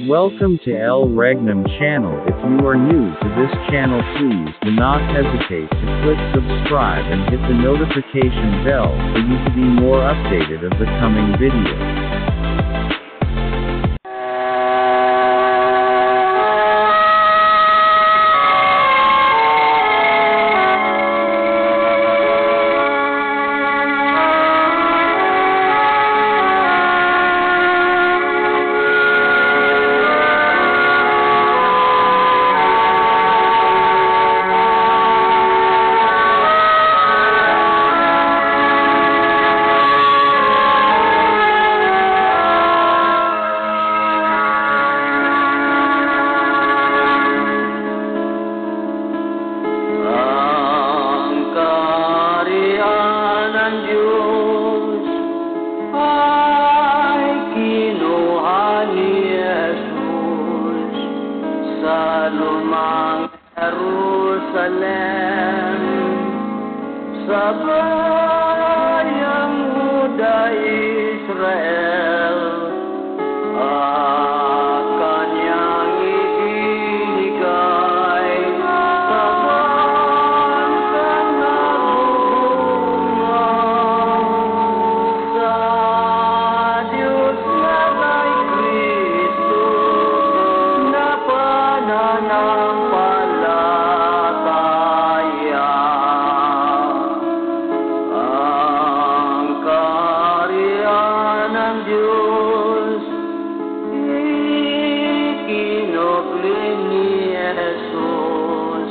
Welcome to El Regnum channel. If you are new to this channel, please do not hesitate to click subscribe and hit the notification bell for you to be more updated of the coming videos. Jerusalem, sa bayang muda Israel, kanyang ibinigay sa bansang nagbubunga, sa Diyos na kay Kristo na pananampalataya. Ang kaharian ng Diyos ikinukli ni Jesus.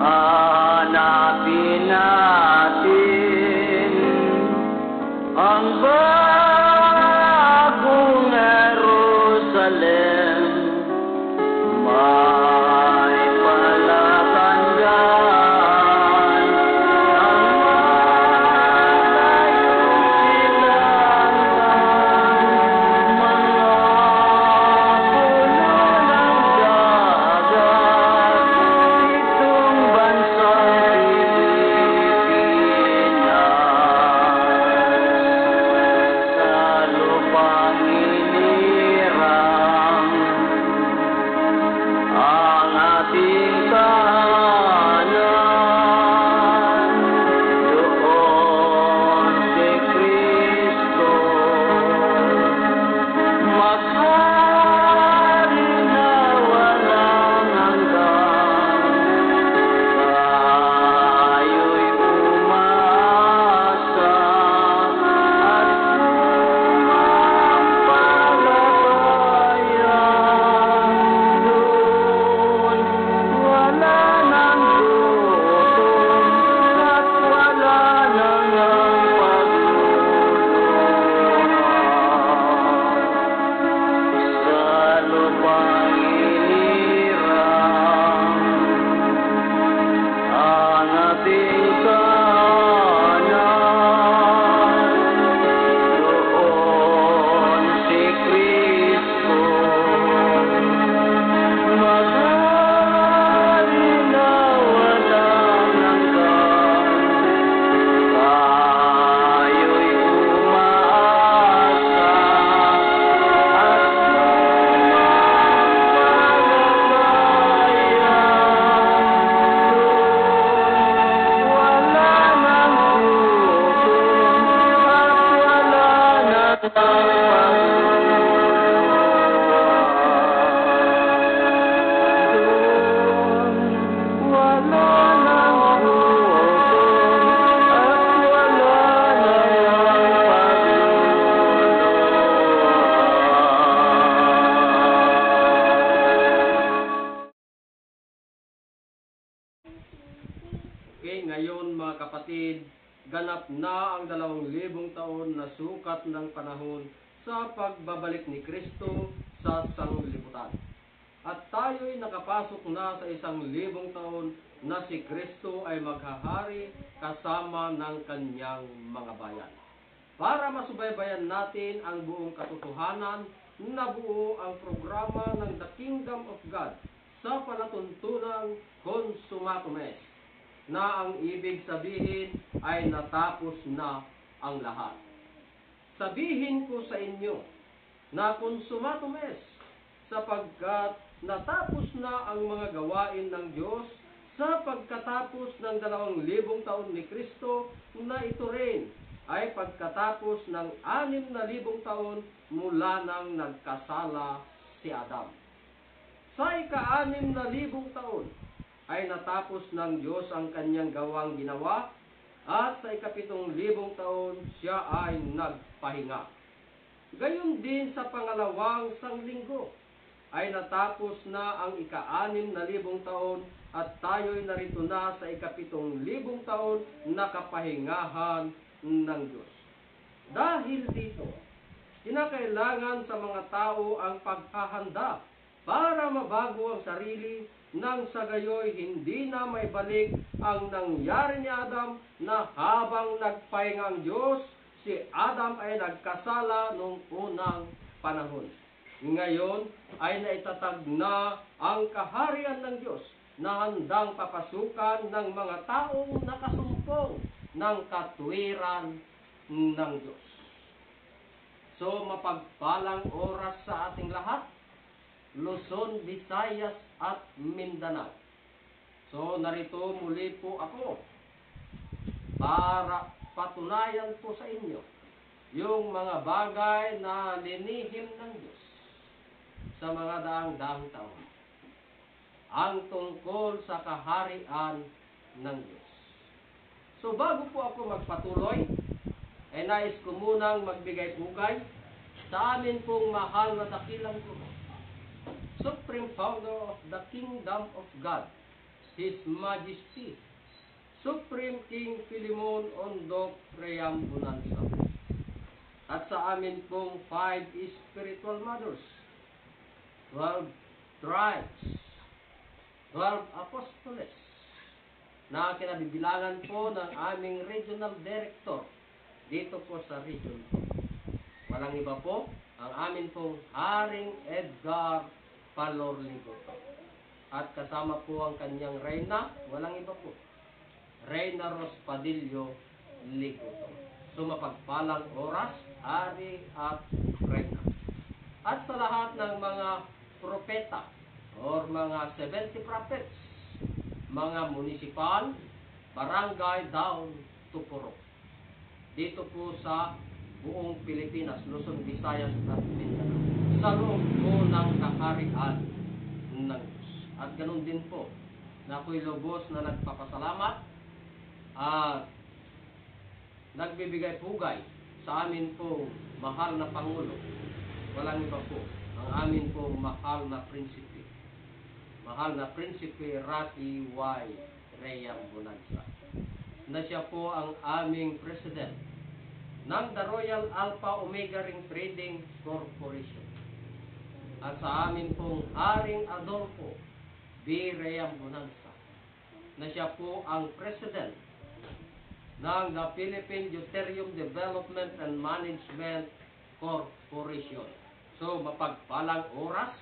Hanapin natin ang bagong Jerusalem. May palatandaan ang malayong silangan, mga puno ng dagat, itong bansang Pilipinas. Sa lupang inirang ang ating tahanan, doon si Kristo maghari na walang hanggan. Tayo'y umasa at sumampalataya. Doon wala nang gutom at wala nang pagluluha. Sa lupang inirang ang ating tahanan, doon si Kristo maghari na walang hanggan. Tayo'y umaasa at sumampalataya. Doon wala nang gutom at wala nang pagluluha. Doon wala nang gutom at wala nang pagluluha. Okay, ngayon mga kapatid, ganap na ang 2,000 taon na sukat ng panahon sa pagbabalik ni Kristo sa sanglibutan. At tayo'y nakapasok na sa 1,000 taon na si Kristo ay maghahari kasama ng kanyang mga bayan. Para masubaybayan natin ang buong katotohanan, nabuo ang programa ng The Kingdom of God sa palatuntunang Consumatum Est, na ang ibig sabihin ay natapos na ang lahat. Sabihin ko sa inyo na consumatum est, sapagkat natapos na ang mga gawain ng Diyos sa pagkatapos ng 2,000 taon ni Kristo, na ito rin ay pagkatapos ng 6,000 taon mula nang nagkasala si Adam. Sa ika-6,000 taon ay natapos ng Diyos ang kanyang gawang ginawa, at sa ika-7,000 taon siya ay nagpahinga. Gayon din sa pangalawang sanglinggo ay natapos na ang ika-6,000 taon, at tayo'y narito na sa ika-7,000 taon na kapahingahan ng Diyos. Dahil dito, kinakailangan sa mga tao ang paghahanda para mabago ang sarili, nang sa gayoy hindi na may balik ang nangyari ni Adam, na habang nagpahinga ang Diyos, si Adam ay nagkasala noong unang panahon. Ngayon ay naitatag na ang kaharian ng Diyos na handang papasukan ng mga taong nakasumpong ng katuwiran ng Diyos. So, mapagpalang oras sa ating lahat, Luzon, Visayas at Mindanao. So, narito muli po ako para patunayan po sa inyo yung mga bagay na linihim ng Diyos sa mga daang taon, ang tungkol sa kaharian ng Diyos. So, bago po ako magpatuloy, ay nais ko munang magbigay pugay sa amin pong mahal na dakilang guro, Supreme Founder of the Kingdom of God, His Majesty, Supreme King Philemon Ondok Reyam Bonanza, at sa amin pong 5 spiritual mothers, 12 tribes, 12 apostoles, na kinabibilangan po ng aming regional director dito po sa region. Walang iba po, ang amin pong Haring Edgar Palor Ligoto. At kasama po ang kanyang reyna, walang iba po, Reyna Rospadillo Ligoto. So, mapagpalang oras, hari at reyna. At sa lahat ng mga propeta or mga 70 prophets, mga municipal, barangay down to Purok, dito po sa buong Pilipinas, Luzon, Visayas at Mindanao, sa loob po ng kaharian ng Diyos. At ganun din po, na ako'y lubos na nagpapasalamat at nagbibigay pugay sa amin pong mahal na Pangulo. Walang iba po, ang amin pong mahal na prinsipe, Rafi Y. Reyam Bonanza, na siya po ang aming president ng The Royal Alpha Omega Ring Trading Corporation. At sa amin pong Haring Adolfo B. Reyam Bonanza, na siya po ang president ng the Philippine Deuterium Development and Management Corporation. So, mapagpalang oras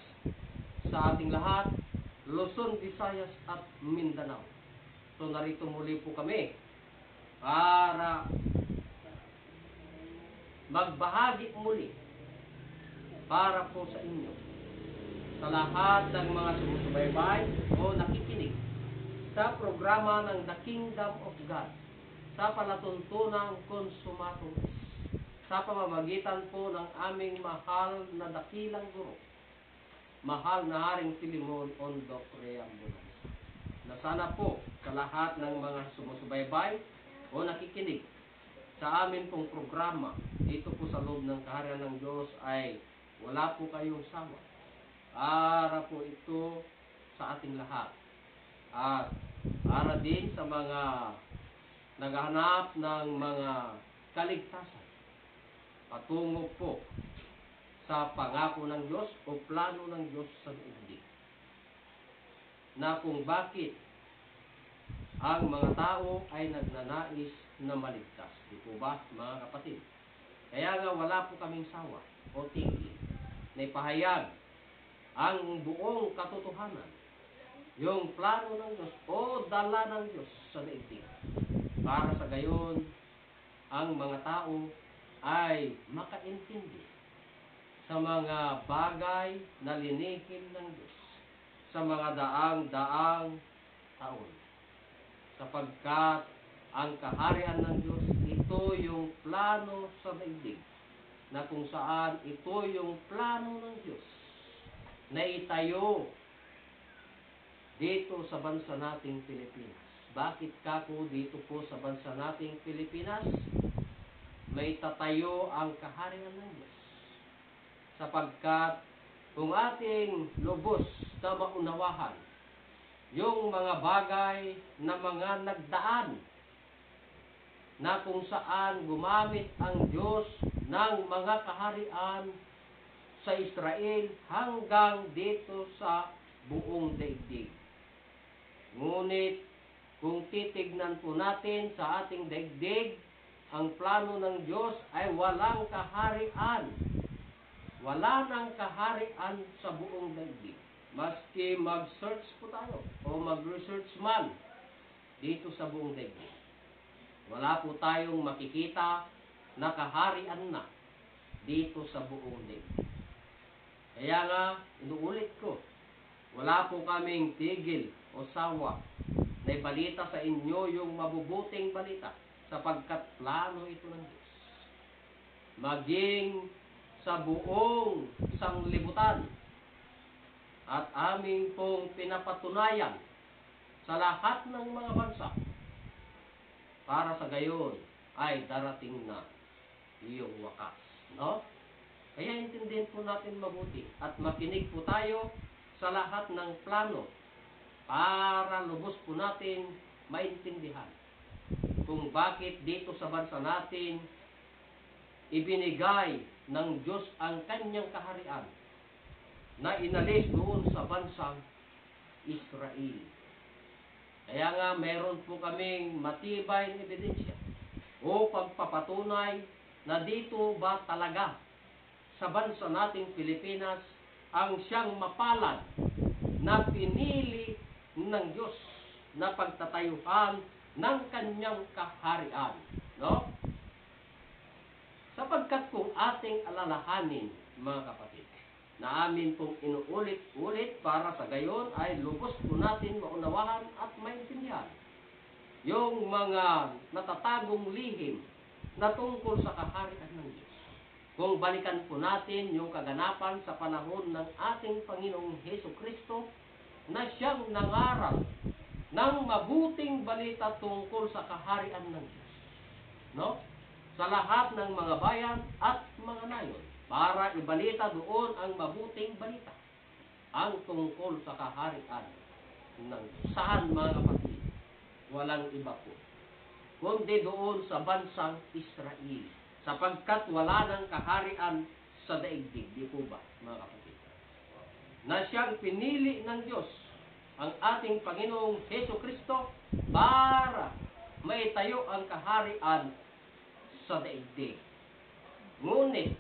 sa ating lahat, Luzon, Visayas at Mindanao. So, narito muli po kami para magbahagi muli para po sa inyo, sa lahat ng mga sumusubaybay o nakikinig sa programa ng The Kingdom of God, sa palatuntunang konsumatum, sa pamamagitan po ng aming mahal na dakilang guro, mahal na Haring Philemon Ondok Reyam Bonanza, na sana po sa lahat ng mga sumusubaybay o nakikinig sa amin pong programa dito po sa loob ng kaharian ng Diyos ay wala po kayong sawa. Para po ito sa ating lahat. At para din sa mga naghahanap ng mga kaligtasan patungo po sa pangako ng Diyos o plano ng Diyos sa daigdig, na kung bakit ang mga tao ay nagnanais na maligtas. Di po ba, mga kapatid? Kaya nga wala po kaming sawa o tingin na ipahayag ang buong katotohanan, yung plano ng Diyos o dala ng Diyos sa daigdig, para sa gayon ang mga tao ay makaintindi sa mga bagay na linihin ng Diyos sa mga daang-daang taon. Sapagkat ang kaharian ng Diyos, ito yung plano sa daigdig, na kung saan ito yung plano ng Diyos na itayo dito sa bansa nating Pilipinas. Bakit kako dito po sa bansa nating Pilipinas may tatayo ang kaharian ng Diyos? Sapagkat kung ating lubos na maunawahan yung mga bagay na mga nagdaan na kung saan gumamit ang Diyos ng mga kaharian sa Israel hanggang dito sa buong daigdig. Ngunit kung titignan po natin sa ating daigdig, ang plano ng Diyos ay walang kaharian. Wala nang kaharian sa buong daigdig. Maski mag-search po tayo o mag-research man dito sa buong daigdig, wala po tayong makikita na kaharian na dito sa buong daigdig. Kaya nga, inuulit ko, wala po kaming tigil o sawa na ibalita sa inyo yung mabubuting balita sapagkat plano ito ng Diyos. Maging sa buong sanglibutan at aming pong pinapatunayan sa lahat ng mga bansa para sa gayon ay darating na iyong wakas. No? Kaya intindihin po natin mabuti at makinig po tayo sa lahat ng plano para lubos po natin maintindihan kung bakit dito sa bansa natin ibinigay ng Diyos ang kanyang kaharian na inalis doon sa bansang Israel. Kaya nga meron po kaming matibay na ebidensya o pagpapatunay na dito ba talaga sa bansa nating Pilipinas ang siyang mapalad na pinili ng Diyos na pagtatayuhan ng kanyang kaharian. No? Sapagkat kung ating alalahanin, mga kapatid, na amin pong inuulit-ulit para sa gayon ay lubos po natin maunawahan at maintindihan yung mga natatagong lihim na tungkol sa kaharian ng Diyos. Kung balikan po natin yung kaganapan sa panahon ng ating Panginoong Hesukristo na siyang nangaral ng mabuting balita tungkol sa kaharian ng Diyos. No? Sa lahat ng mga bayan at mga nayon para ibalita doon ang mabuting balita ang tungkol sa kaharian ng Diyos. Saan, mga kapatid? Walang iba po kundi doon sa bansang Israel, sapagkat wala ng kaharian sa daigdig. Di po ba, mga kapatid? Na siyang pinili ng Diyos ang ating Panginoong Hesukristo para maitayo ang kaharian sa daigdig. Ngunit,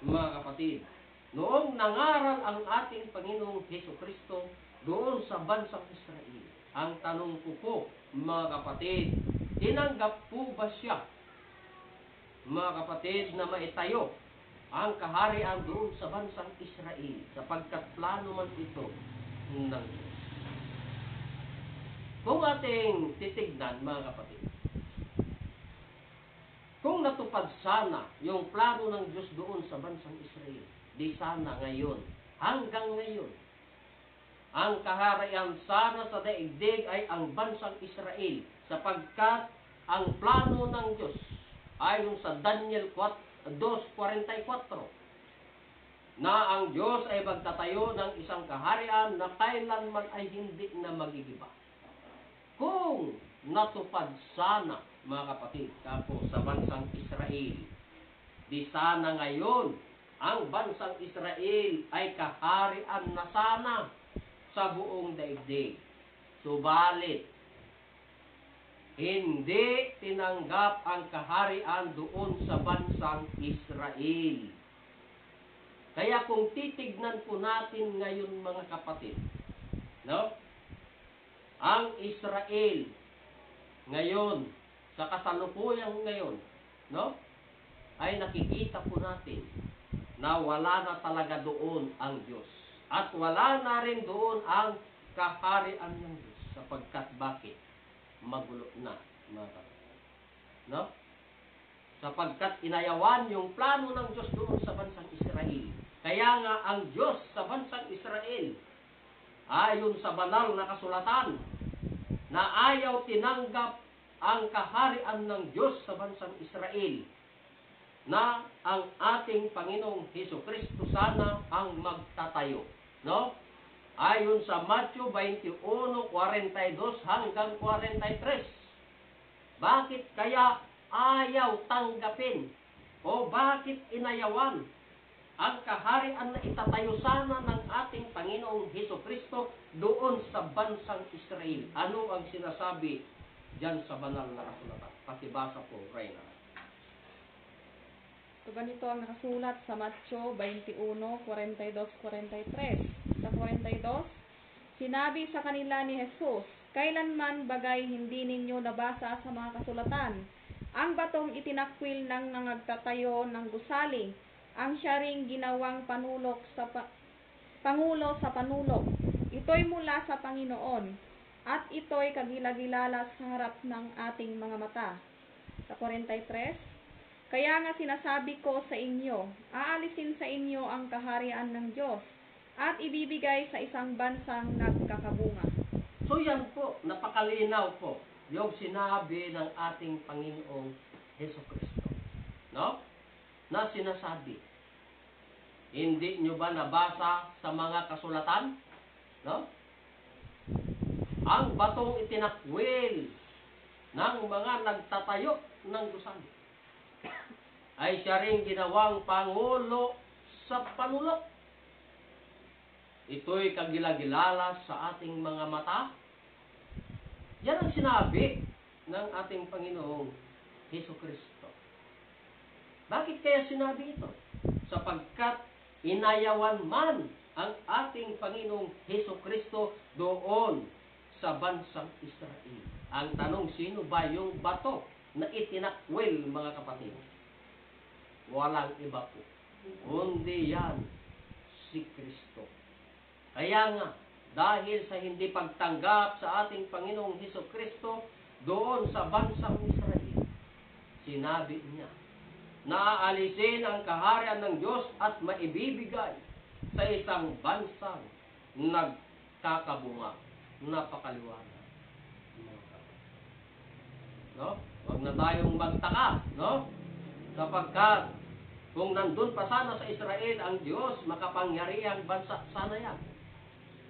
mga kapatid, noong nangaral ang ating Panginoong Hesukristo doon sa bansang Israel, ang tanong ko po, mga kapatid, tinanggap po ba siya, mga kapatid, na maitayo ang kaharian doon sa bansang Israel sapagkat plano man ito ng Diyos? Kung ating titignan, mga kapatid, kung natupad sana yung plano ng Diyos doon sa bansang Israel, di sana ngayon, hanggang ngayon, ang kaharian sana sa daigdig ay ang bansang Israel, sapagkat ang plano ng Diyos ayon sa Daniel 2:44 na ang Diyos ay magtatayo ng isang kaharian na kailanman ay hindi na magigiba. Kung natupad sana, mga kapatid, kapo sa bansang Israel, di sana ngayon ang bansang Israel ay kaharian na sana sa buong daigdig. Subalit, hindi tinanggap ang kaharian doon sa bansang Israel. Kaya kung titignan po natin ngayon, mga kapatid, no? Ang Israel ngayon, sa kasalukuyang ngayon, no? Ay nakikita po natin na wala na talaga doon ang Diyos. At wala na rin doon ang kaharian ng Diyos. Sapagkat bakit? Magulo na, mga kapatid. No? Sapagkat inayawan yung plano ng Diyos doon sa bansang Israel. Kaya nga ang Diyos sa bansang Israel, ayon sa banal na kasulatan, na ayaw tinanggap ang kaharian ng Diyos sa bansang Israel, na ang ating Panginoong Hesukristo sana ang magtatayo. No? Ayon sa Matthew 21:42 hanggang 43. Bakit kaya ayaw tanggapin o bakit inayawan ang kaharian na itatayo sana ng ating Panginoong Hesukristo doon sa bansang Israel? Ano ang sinasabi diyan sa banal na kasulatan? Pakibasa po, Reyna. So, ganito ang nakasulat sa Matthew 21:42-43. Sa 42, sinabi sa kanila ni Jesus, "Kailanman bagay hindi ninyo nabasa sa mga kasulatan, ang batong itinakwil ng nangagtatayo ng gusali, ang siya ring ginawang pangulo sa panulok. Ito'y mula sa Panginoon, at ito'y kagilagilala sa harap ng ating mga mata." Sa 43, "Kaya nga sinasabi ko sa inyo, aalisin sa inyo ang kaharian ng Diyos, at ibibigay sa isang bansang nagkakabunga." So yan po, napakalinaw po yung sinabi ng ating Panginoong Hesukristo. No? Na sinasabi, hindi nyo ba nabasa sa mga kasulatan? No? Ang batong itinakwil ng mga nagtatayo ng gusali ay siya ring ginawang pangulo sa panulok. Ito'y kagilagilala sa ating mga mata. Yan ang sinabi ng ating Panginoong Hesukristo. Bakit kaya sinabi ito? Sapagkat inayawan man ang ating Panginoong Hesukristo doon sa bansang Israel. Ang tanong, sino ba yung bato na itinakwil, mga kapatid? Walang iba po, kundi yan si Kristo. Kaya nga, dahil sa hindi pagtanggap sa ating Panginoong Hesukristo doon sa bansang Israel, sinabi niya na aalisin ang kaharian ng Diyos at maibibigay sa isang bansang nagkakabunga. Napakaliwanag. No? Huwag na tayong magtaka, no? Sapagkat kung nandun pa sana sa Israel ang Diyos, makapangyarihang bansa sana yan.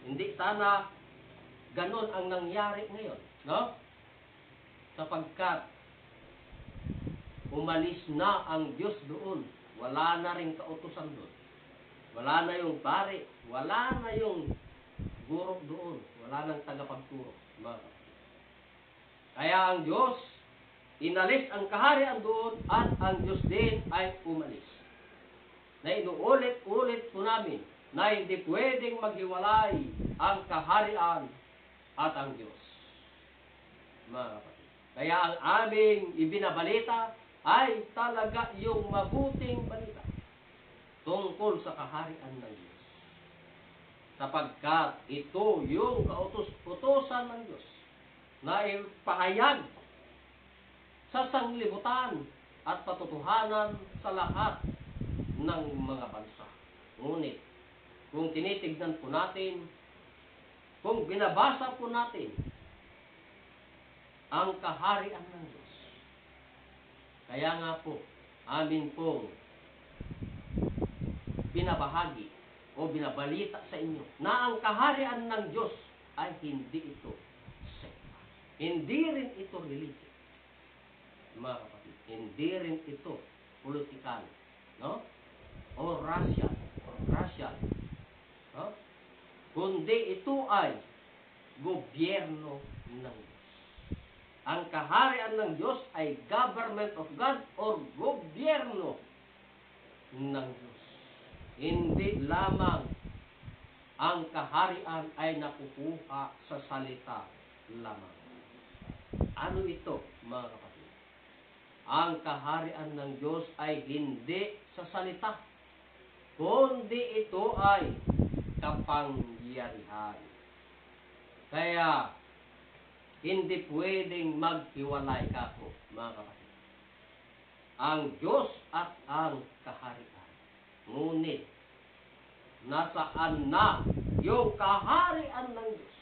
Hindi sana ganon ang nangyari ngayon, no? Sapagkat umalis na ang Diyos doon. Wala na rin kautusan doon. Wala na yung pari, wala na yung guro doon, wala nang tagapagturo. Kaya ang Diyos, inalis ang kaharian doon at ang Diyos din ay umalis. Na inuulit-ulit po namin na hindi pwedeng maghiwalay ang kaharian at ang Diyos. Mga kapatid. Kaya ang aming ibinabalita ay talaga yung mabuting balita tungkol sa kaharian ng Diyos. Sapagkat ito yung kautos-utosan ng Diyos na ipahayag sa sanglibutan at patutuhanan sa lahat ng mga bansa. Ngunit, kung tinitignan po natin, kung binabasa po natin ang kaharian ng Diyos, kaya nga po, amin pong binabahagi o binabalita sa inyo na ang kaharian ng Diyos ay hindi ito sekta. Hindi rin ito religion. Mga kapatid, hindi rin ito politikal, no? O racial, no? Kundi ito ay gobyerno ng Diyos. Ang kaharian ng Diyos ay government of God or gobyerno ng Diyos. Hindi lamang ang kaharian ay nakukuha sa salita lamang. Ano ito, mga kapatid? Ang kaharian ng Diyos ay hindi sa salita. kundi ito ay kapangyarihan. Kaya, hindi pwedeng maghiwalay kako, mga kapatid. Ang Diyos at ang kaharian. Ngunit, nasaan na yung kaharian ng Diyos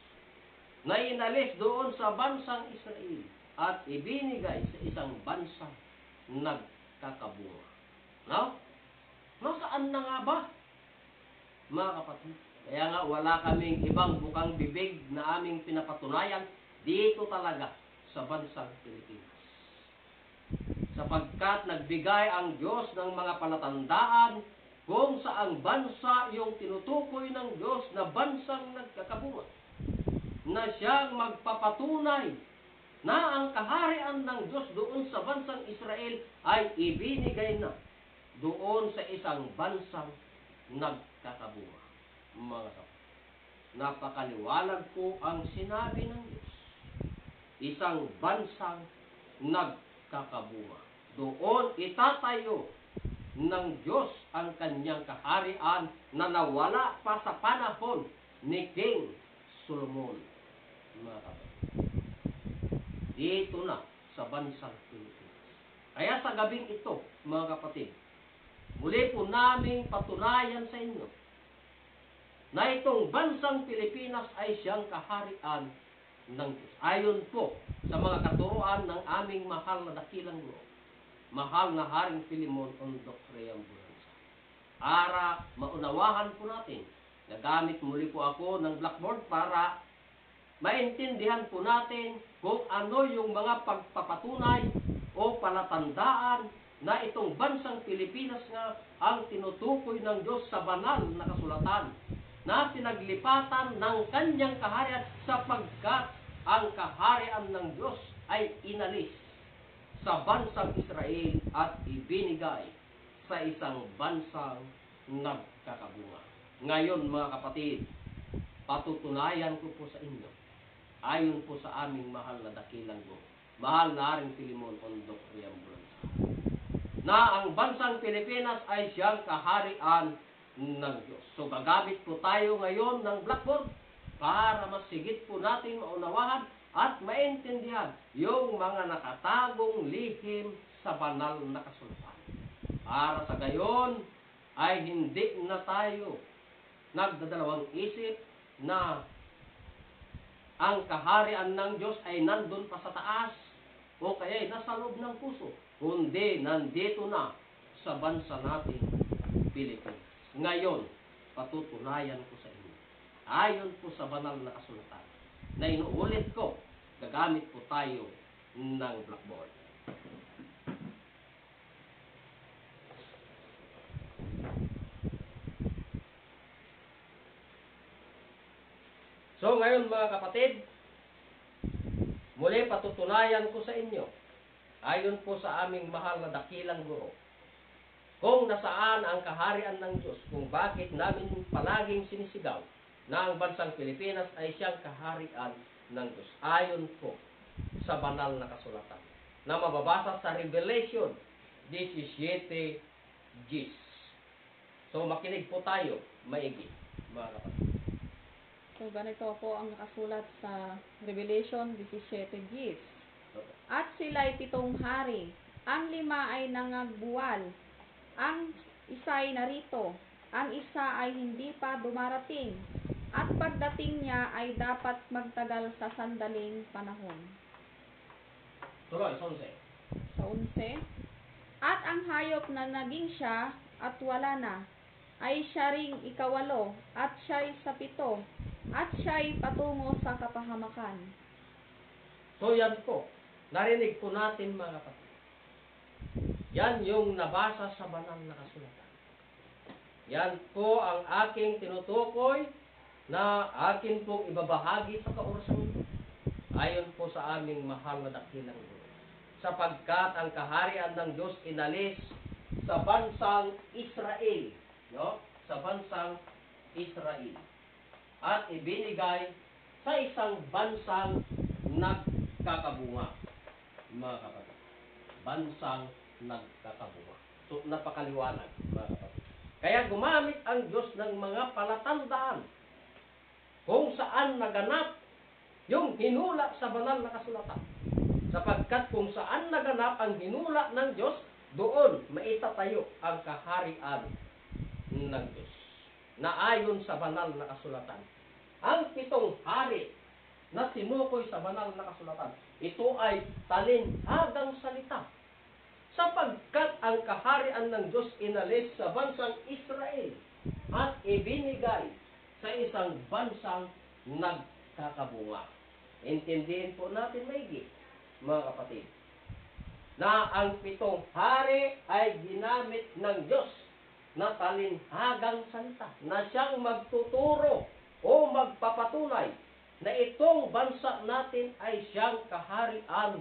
na inalis doon sa bansang Israel at ibinigay sa isang bansang nagkakabunga. No? Nasaan na nga ba, mga kapatid? Kaya nga wala kaming ibang bukang bibig na aming pinapatunayan dito talaga sa bansang Pilipinas. Sapagkat nagbigay ang Diyos ng mga palatandaan kung saang bansa yung tinutukoy ng Diyos na bansang nagkakabunga, na siyang magpapatunay na ang kaharian ng Diyos doon sa bansang Israel ay ibinigay na doon sa isang bansang nagkakabunga. Mga kapatid, napakaliwanag po ang sinabi ng Diyos. Isang bansang nagkakabunga. Doon itatayo ng Diyos ang kanyang kaharian na nawala pa sa panahon ni King Solomon. Mga kapatid, dito na sa bansang Pilipinas. Kaya sa gabing ito, mga kapatid, muli po naming patunayan sa inyo na itong bansang Pilipinas ay siyang kaharian ng Diyos. Ayon po sa mga katuruan ng aming mahal na dakilang guro, mahal na Haring Filemon Ondok Triambulanza. Para maunawahan po natin, nagamit muli po ako ng blackboard para maintindihan po natin kung ano yung mga pagpapatunay o palatandaan na itong bansang Pilipinas nga ang tinutukoy ng Diyos sa banal na kasulatan na pinaglipatan ng kanyang kaharian sapagkat ang kaharian ng Diyos ay inalis sa bansang Israel at ibinigay sa isang bansang nagkakabunga. Ngayon mga kapatid, patutunayan ko po sa inyo, ayon po sa aming mahal na dakilang guro, mahal na Haring Filemon Ondok Triambulanza, na ang bansang Pilipinas ay siyang kaharian ng Diyos. So gagamit po tayo ngayon ng blackboard para mas sigit po natin maunawahan at maintindihan yung mga nakatagong lihim sa banal na kasulatan. Para sa gayon ay hindi na tayo nagdadalawang isip na ang kaharian ng Diyos ay nandun pa sa taas o kaya ay nasa loob ng puso, kundi nandito na sa bansa nating Pilipinas. Ngayon, patutunayan ko sa inyo, ayon po sa banal na kasulatan, na inuulit ko, gagamit po tayo ng blackboard. So ngayon mga kapatid, muli patutunayan ko sa inyo, ayon po sa aming mahal na dakilang guro, kung nasaan ang kaharian ng Diyos, kung bakit namin palaging sinisigaw na ang bansang Pilipinas ay siyang kaharian ng Diyos. Ayon po sa banal na kasulatan na mababasa sa Revelation 17:10. So makinig po tayo maigi, mga kapatid. So ganito po ang nakasulat sa Revelation 17:10. At sila'y 7 hari, ang 5 ay nangagbuwal, ang isa ay narito, ang isa ay hindi pa dumarating, at pagdating niya ay dapat magtagal sa sandaling panahon. Tuloy, sonse. Sa 11, at ang hayop na naging siya at wala na, ay siya ring 8, at siya'y sa 7, at siya'y patungo sa kapahamakan. So yan po, narinig po natin mga kapatid. Yan yung nabasa sa banal na kasulatan. Yan po ang aking tinutukoy na akin pong ibabahagi sa kaorasan ito. Ayon po sa aming mahal na dakilang guro. Sapagkat ang kaharian ng Diyos inalis sa bansang Israel, no? Sa bansang Israel. At ibinigay sa isang bansang nagkakabunga. Mga kapatid, bansang nagkakabunga. So napakaliwanag, mga kapatid. Kaya gumamit ang Diyos ng mga palatandaan kung saan naganap yung hinula sa banal na kasulatan. Sapagkat kung saan naganap ang hinula ng Diyos, doon maitatayo ang kaharian ng Diyos na ayon sa banal na kasulatan. Ang 7 hari na tinukoy sa banal na kasulatan, ito ay talinhagang salita. Sapagkat ang kaharian ng Diyos inalis sa bansang Israel at ibinigay sa isang bansang nagkakabunga. Intindihin po natin maigi, mga kapatid, na ang 7 hari ay ginamit ng Diyos na talinhagang salita na siyang magtuturo o magpapatunay na itong bansa natin ay siyang kaharian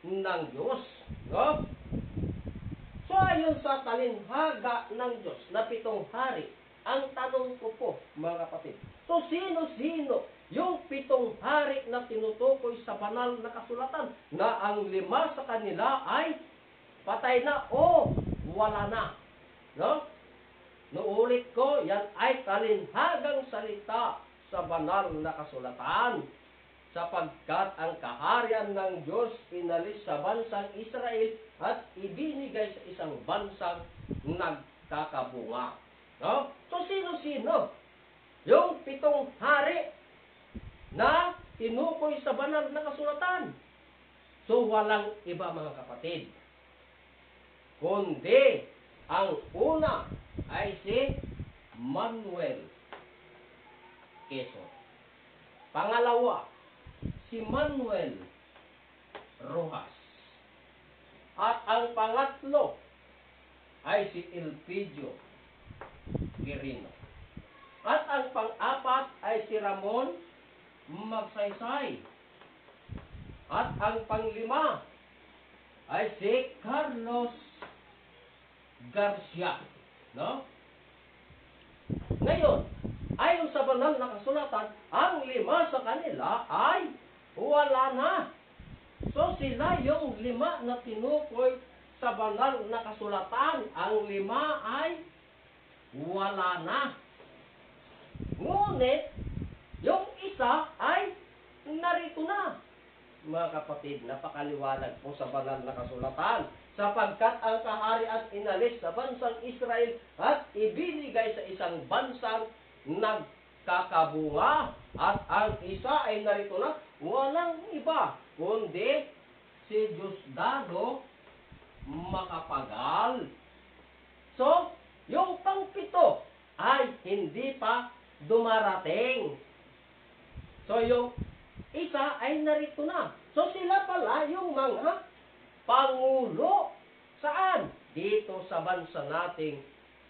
ng Diyos. No? So ayon sa talinhaga ng Diyos na 7 hari, ang tanong ko po, mga kapatid, so sino-sino yung 7 hari na tinutukoy sa banal na kasulatan na ang 5 sa kanila ay patay na o wala na? No? Nuulit ko, yan ay talinhagang salita sa banal na kasulatan. Sapagkat ang kaharian ng Diyos inalis sa bansang Israel at ibinigay sa isang bansang nagkakabunga. No? So sino-sino yung 7 hari na tinukoy sa banal na kasulatan? So walang iba, mga kapatid, kundi ang una ay si Manuel Quezon. Pangalawa, si Manuel Rojas. At ang pangatlo ay si Elpidio Quirino. At ang pang-apat ay si Ramon Magsaysay. At ang pang-5 ay si Carlos Garcia. No? Ngayon, ayon sa banal na kasulatan, ang 5 sa kanila ay wala na. So sila yung 5 na tinukoy sa banal na kasulatan. Ang 5 ay wala na. Ngunit, yung isa ay narito na. Mga kapatid, napakaliwanag po sa banal na kasulatan. Sapagkat ang kaharian inalis sa bansang Israel at ibinigay sa isang bansang nagkakabunga. At ang isa ay narito na, walang iba, kundi si Diosdado Macapagal. So, yung pang-7 ay hindi pa dumarating. So, yung isa ay narito na. So, sila pala yung mga pangulo. Saan? Dito sa bansa nating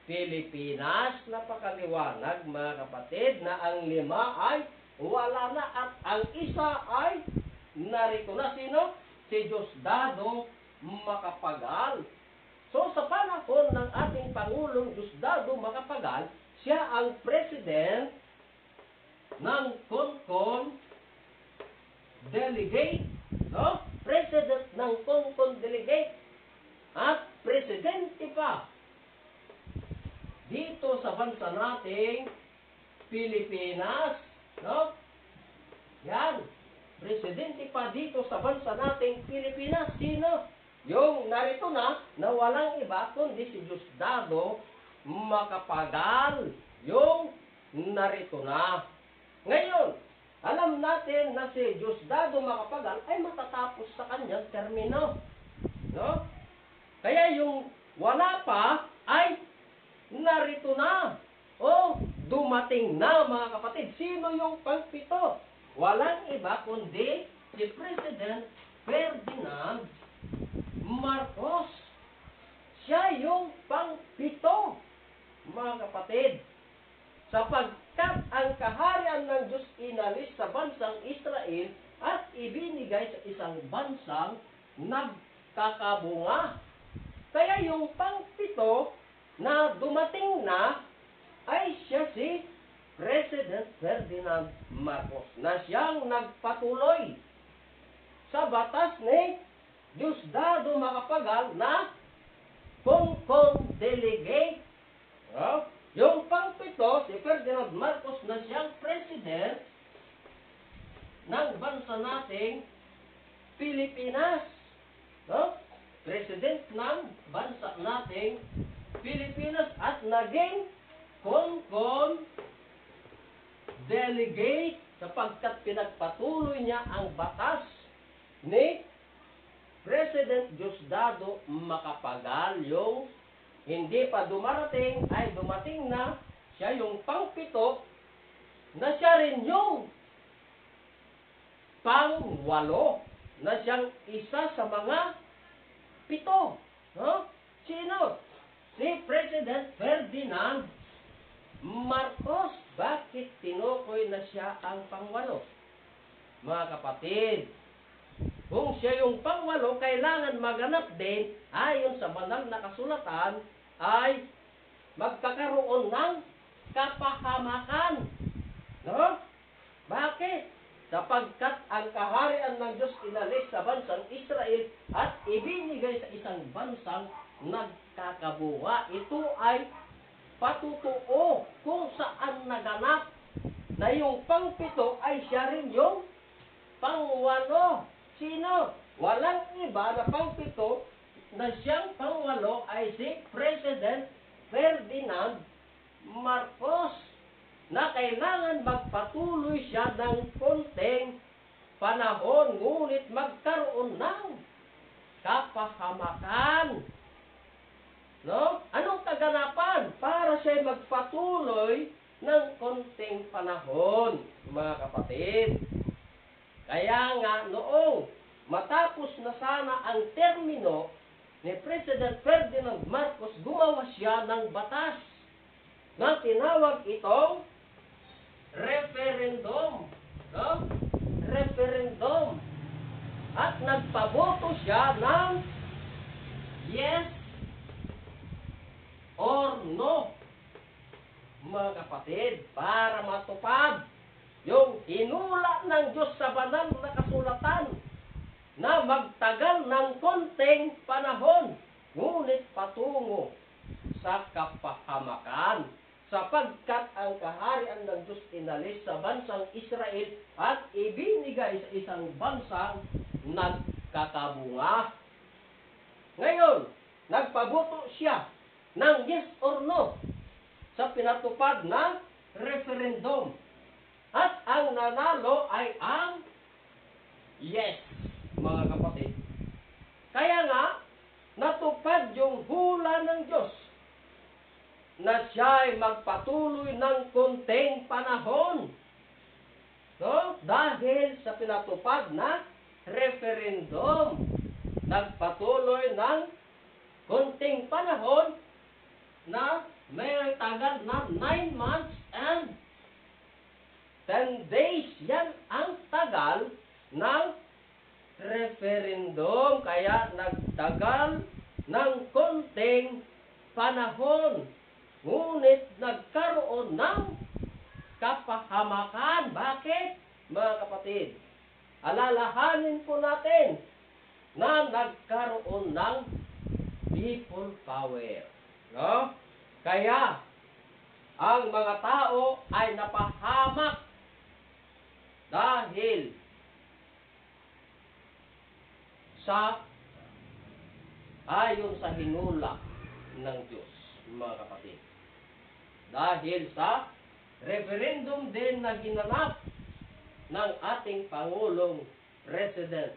Pilipinas. Napakaliwanag, mga kapatid, na ang 5 ay wala na at ang isa ay narito na. Sino? Si Diosdado Macapagal. So, sa panahon ng ating Pangulong Diosdado Macapagal, siya ang president ng CONCON Delegate. No? President ng CONCON Delegate. At presidente pa dito sa bansa nating Pilipinas. No? Yan. Presidente pa dito sa bansa nating Pilipinas. Sino? Yung narito na walang iba kundi si Diosdado Macapagal. Yung narito na. Ngayon, alam natin na si Diosdado Macapagal ay matatapos sa kanyang termino. No? Kaya yung wala pa ay narito na. O dumating na, mga kapatid. Sino yung pang-7? Walang iba kundi si President Ferdinand Marcos. Siya yung pang-7, mga kapatid. Sapagkat ang kaharian ng Diyos inalis sa bansang Israel at ibinigay sa isang bansang nagkakabunga. Kaya yung pang-7 na dumating na ay siya si President Ferdinand Marcos, na siyang nagpatuloy sa batas ni Diosdado Macapagal na CONCON Delegate. No? Yung pangpito, si Ferdinand Marcos na siyang president ng bansa nating Pilipinas. No? President ng bansa nating Pilipinas at naging Concon delegate sapagkat pinagpatuloy niya ang batas ni President Diosdado Macapagal. Yung hindi pa dumarating ay dumating na siya yung pangpito na siya rin yung pangwalo na siyang isa sa mga pito. No? Sino? Si President Ferdinand Marcos. Bakit tinukoy na siya ang pangwalo? Mga kapatid, kung siya yung pangwalo, kailangan maganap din, ayon sa banal na kasulatan, ay magkakaroon ng kapahamakan. No? Bakit? Sapagkat ang kaharian ng Diyos inalis sa bansang Israel at ibinigay sa isang bansang nagkakabunga. Ito ay patutuo kung saan naganap na yung pangpito ay siya rin yung pangwalo. Sino? Walang iba na pangpito na siyang pangwalo ay si President Ferdinand Marcos na kailangan magpatuloy siya ng konting panahon ngunit magkaroon ng kapahamakan. No? Anong kaganapan para siya magpatuloy ng konting panahon, mga kapatid? Kaya nga noong matapos na sana ang termino ni President Ferdinand Marcos, gumawa siya ng batas na tinawag itong referendum. No? Referendum. At nagpaboto siya ng yes or no, mga kapatid, para matupad yung hinula ng Diyos sa banal na kasulatan na magtagal ng konting panahon, ngunit patungo sa kapahamakan, sapagkat ang kaharian ng Diyos inalis sa bansang Israel at ibinigay sa isang bansang nagkakabunga. Ngayon, nagpaboto siya ng yes or no sa pinatupad na referendum. At ang nanalo ay ang yes, mga kapatid. Kaya nga, natupad yung hula ng Diyos na siya ay magpatuloy ng konting panahon. No? Dahil sa pinatupad na referendum, nagpatuloy ng konting panahon na may tagal na 9 months and 10 days. Yan ang tagal ng referendum. Kaya nagtagal ng konting panahon. Ngunit nagkaroon ng kapahamakan. Bakit, mga kapatid? Alalahanin po natin na nagkaroon ng people power. No? Kaya, ang mga tao ay napahamak dahil sa ayon sa hinula ng Diyos, mga kapatid. Dahil sa referendum din na ginanap ng ating Pangulong President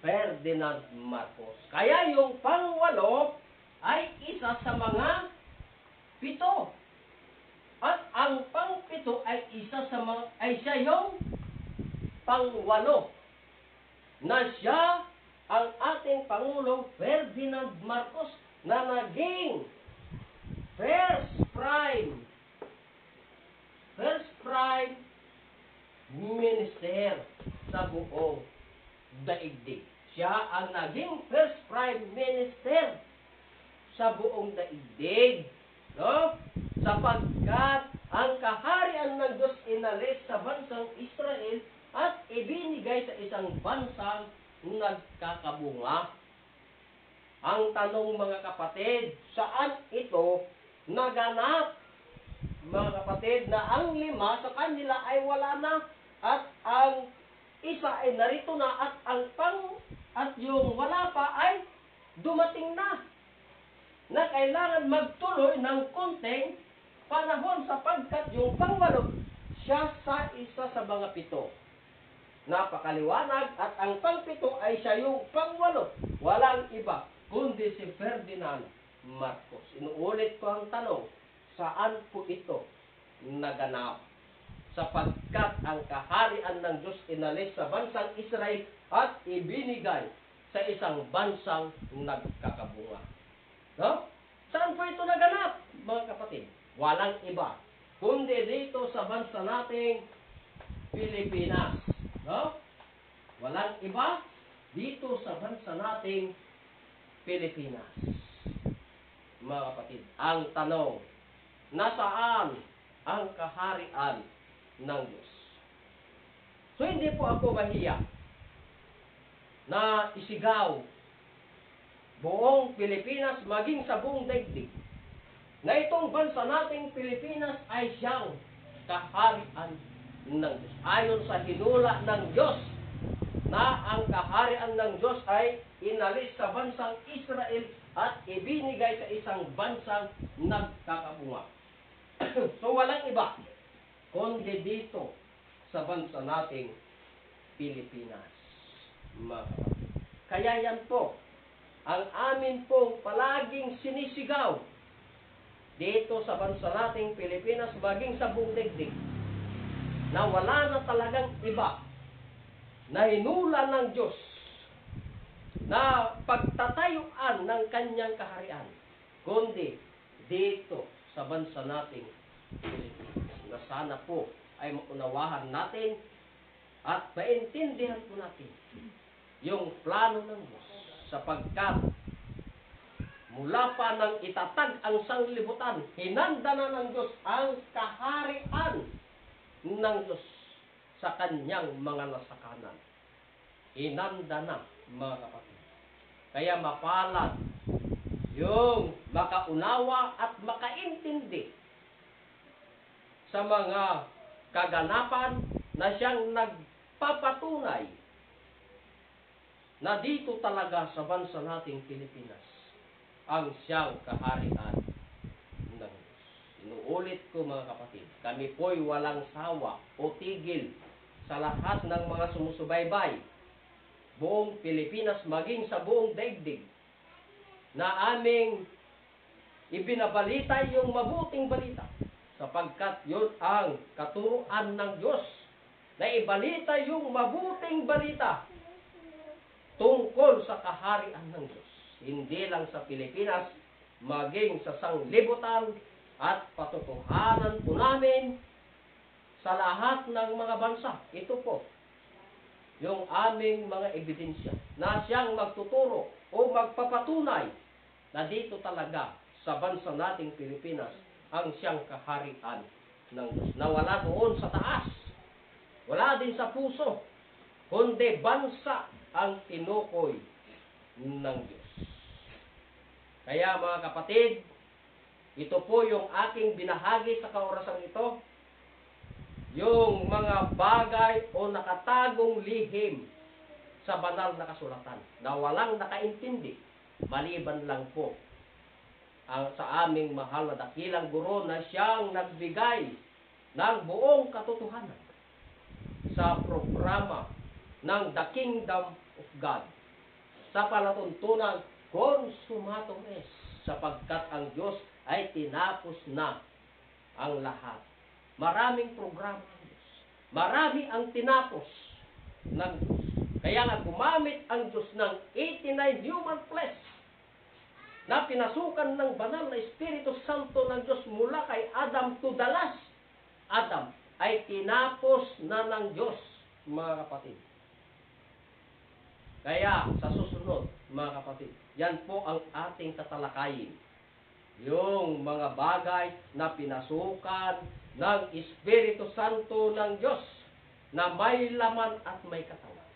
Ferdinand Marcos. Kaya yung pangwalo ay isa sa mga pito. At ang pangpito ay isa sa mga, ay siya yung pangwalo na siya ang ating Pangulong Ferdinand Marcos na naging first prime minister sa buong daigdig. Siya ang naging first prime minister sa buong daigdig. No? Sapagkat ang kaharian ng Diyos inalis sa bansang Israel at ibinigay sa isang bansang nagkakabunga. Ang tanong, mga kapatid, saan ito naganap, mga kapatid, na ang 5 sa kanila ay wala na at ang isa ay narito na at yung wala pa ay dumating na kailangan magtuloy ng konting panahon sapagkat yung pang-8 siya sa isa sa mga 7. Napakaliwanag at ang pang-7 ay siya yung pang-8. Walang iba kundi si Ferdinand Marcos. Inuulit ko ang tanong, saan po ito naganap? Sapagkat ang kaharian ng Diyos inalis sa bansang Israel at ibinigay sa isang bansang nagkakabunga. No? Saan po ito naganap, mga kapatid? Walang iba kundi dito sa bansa nating Pilipinas. No? Walang iba dito sa bansa nating Pilipinas. Mga kapatid, ang tanong, nasaan ang kaharian ng Diyos? So hindi po ako mahiya na isigaw buong Pilipinas maging sa buong daigdig na itong bansa nating Pilipinas ay siyang kaharian ng Diyos. Ayon sa hinula ng Diyos na ang kaharian ng Diyos ay inalis sa bansang Israel at ibinigay sa isang bansang nagkakabunga. So walang iba kundi dito sa bansa nating Pilipinas, mga kapatid. Kaya yan po ang amin pong palaging sinisigaw dito sa bansa nating Pilipinas maging sa buong daigdig na wala na talagang iba na hinula ng Diyos na pagtatayuan ng kanyang kaharian kundi dito sa bansa nating Pilipinas, na sana po ay maunawahan natin at maintindihan po natin yung plano ng Diyos, sapagkat mula pa nang itatag ang sanglibutan, hinanda na ng Diyos ang kaharian ng Diyos sa kanyang mga nasakanan. Hinanda na, mga kapatid. Kaya mapalad yung makaunawa at makaintindi sa mga kaganapan na siyang nagpapatunay na dito talaga sa bansa nating Pilipinas ang siyang kaharian ng Diyos. Inuulit ko, mga kapatid, kami po'y walang sawa o tigil sa lahat ng mga sumusubaybay buong Pilipinas maging sa buong daigdig na aming ibinabalita yung mabuting balita, sapagkat yun ang katuruan ng Diyos na ibalita yung mabuting balita tungkol sa kaharian ng Diyos. Hindi lang sa Pilipinas, maging sa sanglibutan at patutuhanan po namin sa lahat ng mga bansa. Ito po yung aming mga ebidensya na siyang magtuturo o magpapatunay na dito talaga sa bansa nating Pilipinas ang siyang kaharian ng Diyos. Na wala doon sa taas, wala din sa puso, kundi bansa ang tinukoy ng Diyos. Kaya, mga kapatid, ito po yung aking binahagi sa kaorasang ito, yung mga bagay o nakatagong lihim sa banal na kasulatan na walang nakaintindi, maliban lang po sa aming mahal na dakilang guro na siyang nagbigay ng buong katotohanan sa programa ng The Kingdom of God sa palatuntunan consummatum est, sapagkat ang Diyos ay tinapos na ang lahat. Maraming programa ng Diyos. Marami ang tinapos ng Diyos. Kaya nga gumamit ang Diyos ng 89 human flesh na pinasukan ng banal na Espiritu Santo ng Diyos mula kay Adam to the last Adam ay tinapos na ng Diyos, mga kapatid. Kaya sa susunod, mga kapatid, yan po ang ating tatalakayin. Yung mga bagay na pinasukan ng Espiritu Santo ng Diyos na may laman at may katawan.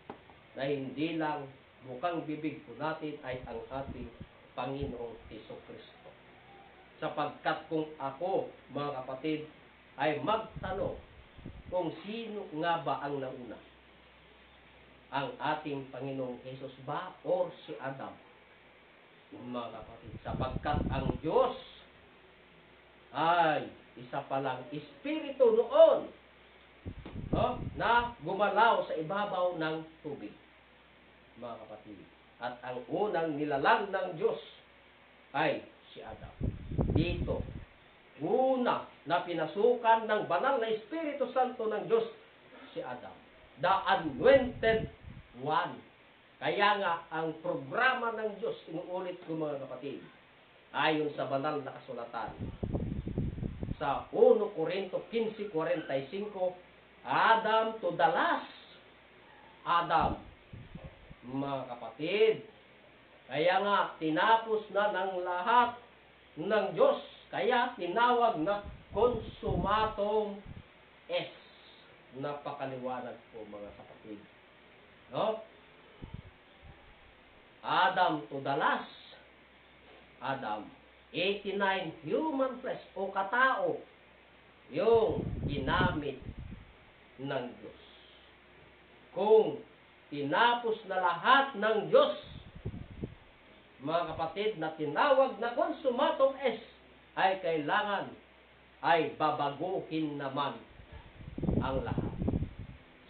Na hindi lang bukang bibig po natin ay ang ating Panginoong Hesus Kristo. sapagkat kung ako, mga kapatid, ay magtanong kung sino nga ba ang nauna, ang ating Panginoong Hesus ba or si Adam, mga kapatid, sapagkat ang Diyos ay isa palang espiritu noon, no, na gumalaw sa ibabaw ng tubig, mga kapatid. At ang unang nilalang ng Diyos ay si Adam. Dito, una na pinasukan ng banal na Espiritu Santo ng Diyos si Adam, the anointed one. Kaya nga, ang programa ng Diyos, inuulit ko mga kapatid, ayon sa banal na kasulatan, sa 1 Corinto 15:45, Adam to the last Adam, mga kapatid. Kaya nga, tinapos na ng lahat ng Diyos. Kaya tinawag na consumatum est. Napakaliwanag po mga kapatid. No? Adam to the last Adam. 89 human flesh o katao yung ginamit ng Diyos. Kung tinapos na lahat ng Diyos, mga kapatid, na tinawag na consumatum est, ay kailangan ay babaguhin naman ang lahat,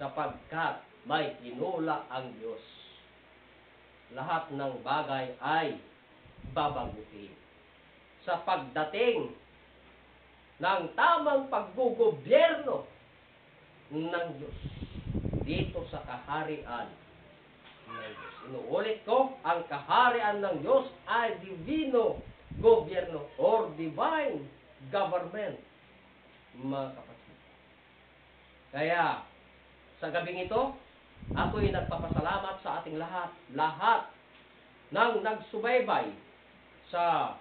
sapagkat may hinula ang Diyos. Lahat ng bagay ay babaguhin sa pagdating ng tamang paggugobyerno ng Diyos dito sa kaharian ng Diyos. Inuulit ko, ang kaharian ng Diyos ay divino gobyerno or divine government, mga kapatid. Kaya, sa gabing ito, ako'y nagpapasalamat sa ating lahat ng nagsubaybay sa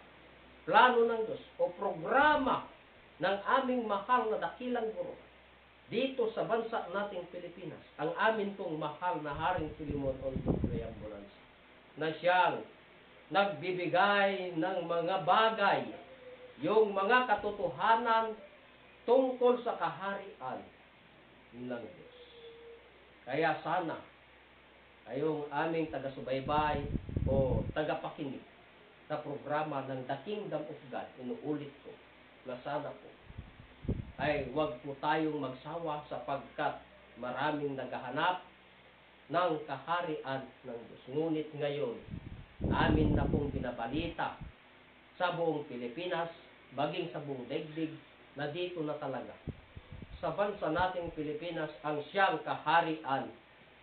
plano ng Diyos o programa ng aming mahal na dakilang guro dito sa bansa nating Pilipinas, ang amin pong mahal na Haring Filemon Ondo Triambulanza, na siyang nagbibigay ng mga bagay, yung mga katotohanan tungkol sa kaharian ng Diyos. Kaya sana, kayong aming taga-subaybay o tagapakinig sa programa ng The Kingdom of God, inuulit ko, na sana po, ay huwag po tayong magsawa sapagkat maraming naghahanap ng kaharian ng Diyos. Ngunit ngayon, amin na pong binabalita sa buong Pilipinas, baging sa buong daigdig, na dito na talaga sa bansa nating Pilipinas ang siyang kaharian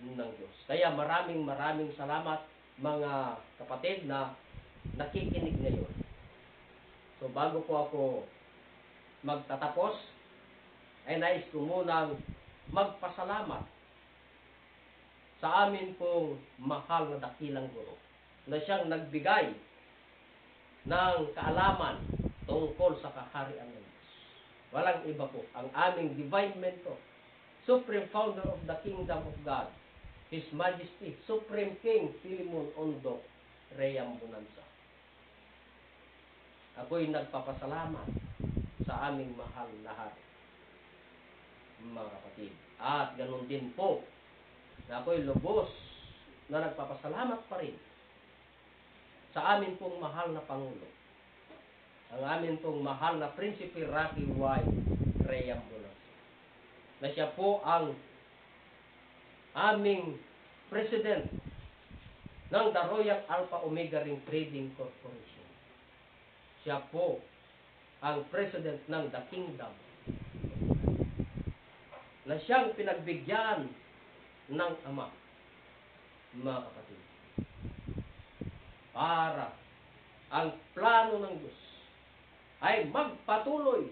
ng Diyos. Kaya maraming salamat mga kapatid na nakikinig ngayon. So bago po ako magtatapos, ay nais ko munang magpasalamat sa amin pong mahal na dakilang guro na siyang nagbigay ng kaalaman tungkol sa kaharian ng Diyos. Walang iba po, ang aming divine mentor, Supreme Founder of the Kingdom of God, His Majesty, Supreme King Filemon Ondo Triambulanza. Ako'y nagpapasalamat sa aming mahal na hari, mga kapatid. At ganun din po, na ako'y lubos na nagpapasalamat pa rin sa amin pong mahal na Pangulo, ang amin pong mahal na Prinsipe Rocky Y. Triambulanza, na siya po ang aming President ng The Royal Alpha Omega Ring Trading Corporation. Siya po ang President ng The Kingdom, na siyang pinagbigyan ng Ama, mga kapatid, para ang plano ng Diyos ay magpatuloy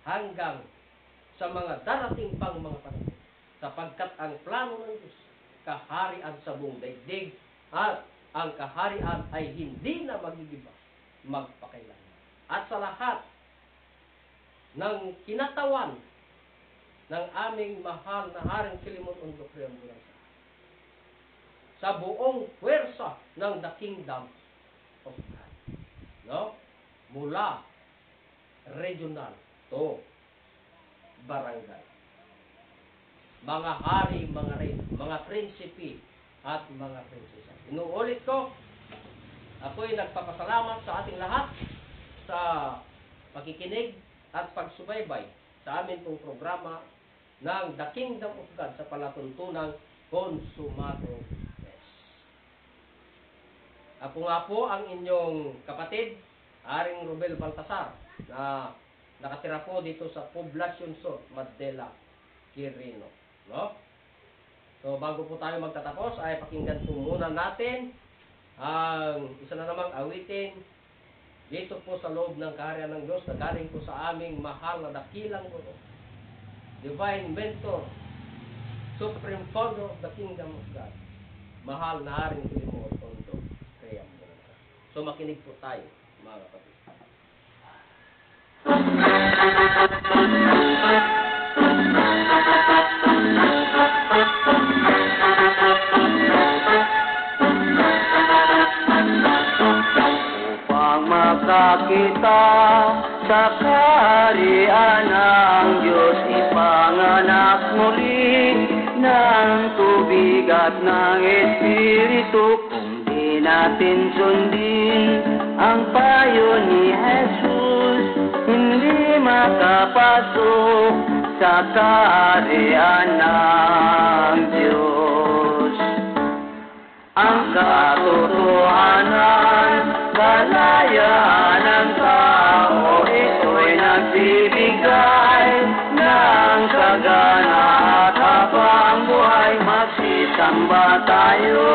hanggang sa mga darating pang mga panahon, sapagkat ang plano ng Diyos, kaharian sa buong daigdig, at ang kaharian ay hindi na magigiba magpakailanman. At sa lahat ng kinatawan ng aming mahal na Haring Filemon Ondo Triambulanza, sa buong puwersa ng The Kingdom of God, no? Mula regional to barangay. Mga hari, mga rey, mga prinsipi, at mga prinsesa. Inuulit ko, ako'y nagpapasalamat sa ating lahat sa pakikinig at pagsubaybay sa amin pong programa ng The Kingdom of God sa palatuntunang Consumado Fest. Ako nga po ang inyong kapatid, Haring Robel Baltasar, na nakatira po dito sa Poblacion Sur, Madela, Quirino. No? So, bago po tayo magtatapos, ay pakinggan po muna natin ang isa na namang awitin dito po sa loob ng kaharian ng Diyos na galing po sa aming mahal na dakilang guro, Divine Mentor, Supreme Founder of the Kingdom of God, mahal na Haring Filimon Tondo Cream. So, makinig po tayo, mga kapatid. Upang makakita sa kaharian ng Diyos, ipanganak muli ng tubig at ng Espiritu. Kung di natin sundin ang payo ni Jesus, hindi makapasok sa kaharian ng Diyos. Ang katotohanan, kalayaan ng tao, ito'y nagbibigay ng sagana at habang buhay. Magsisamba tayo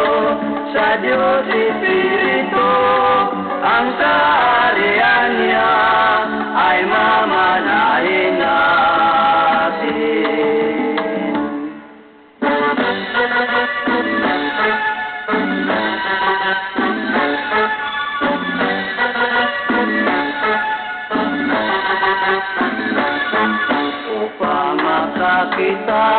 sa Diyos Espiritu, ang kaharian niya ay mamanahin natin. Upang makakita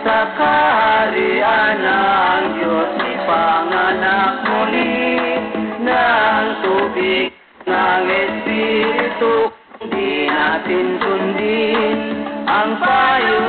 sa kaharian ng Diyos, ipanganak muli ng tubig ng Espiritu. Di natin sundin ang payo